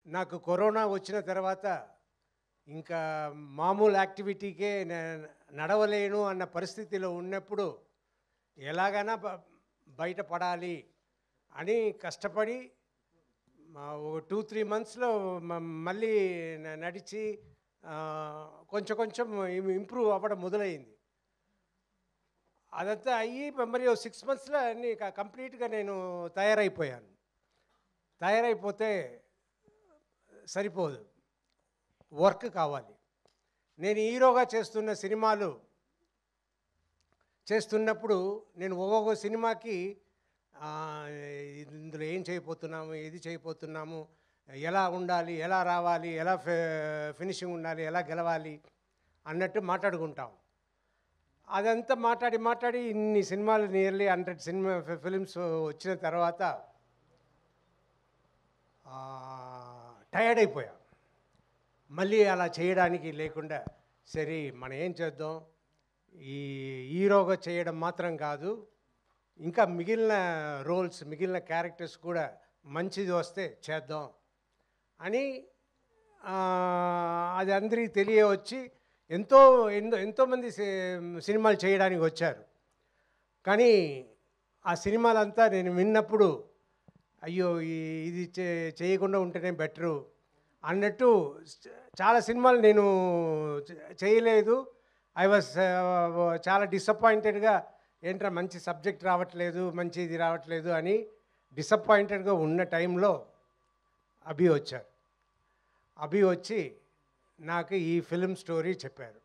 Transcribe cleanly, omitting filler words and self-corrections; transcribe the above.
నాకు కరోనా వచ్చిన తర్వాత ఇంకా మామూలు యాక్టివిటీకే నడవలేను అన్న పరిస్థితిలో ఉన్నప్పుడు ఎలాగైనా బయటపడాలి అని కష్టపడి ఒక 2-3 మంత్స్లో మళ్ళీ నడిచి కొంచెం కొంచెం ఇంప్రూవ్ అవ్వడం మొదలైంది. అదంతా అయ్యి మరి 6 మంత్స్లో అన్నీ కంప్లీట్గా నేను తయారైపోయాను. తయారైపోతే సరిపోదు, వర్క్ కావాలి. నేను హీరోగా చేస్తున్న సినిమాలు చేస్తున్నప్పుడు నేను ఒక్కొక్క సినిమాకి ఇందులో ఏం చేయబోతున్నాము, ఏది చేయబోతున్నాము, ఎలా ఉండాలి, ఎలా రావాలి, ఎలా ఫినిషింగ్ ఉండాలి, ఎలా గెలవాలి అన్నట్టు మాట్లాడుకుంటాం. అదంతా మాట్లాడి మాట్లాడి ఇన్ని సినిమాలు నియర్లీ 100 ఫిలిమ్స్ వచ్చిన తర్వాత టయర్డ్ అయిపోయా. మళ్ళీ అలా చేయడానికి లేకుండా సరే మనం ఏం చేద్దాం, ఈ హీరోగా చేయడం మాత్రం కాదు, ఇంకా మిగిలిన రోల్స్, మిగిలిన క్యారెక్టర్స్ కూడా మంచిది వస్తే చేద్దాం అని అది అందరికీ తెలియవచ్చి ఎంతోమంది సినిమాలు చేయడానికి వచ్చారు. కానీ ఆ సినిమాలంతా నేను విన్నప్పుడు అయ్యో ఇది చేయకుండా ఉంటేనే బెటరు అన్నట్టు చాలా సినిమాలు నేను చేయలేదు. ఐ వాజ్ చాలా డిసప్పాయింటెడ్గా, ఏంట్రా మంచి సబ్జెక్ట్ రావట్లేదు, మంచి ఇది రావట్లేదు అని డిసప్పాయింటెడ్గా ఉన్న టైంలో అభి వచ్చారు. అభి వచ్చి నాకు ఈ ఫిల్మ్ స్టోరీ చెప్పారు.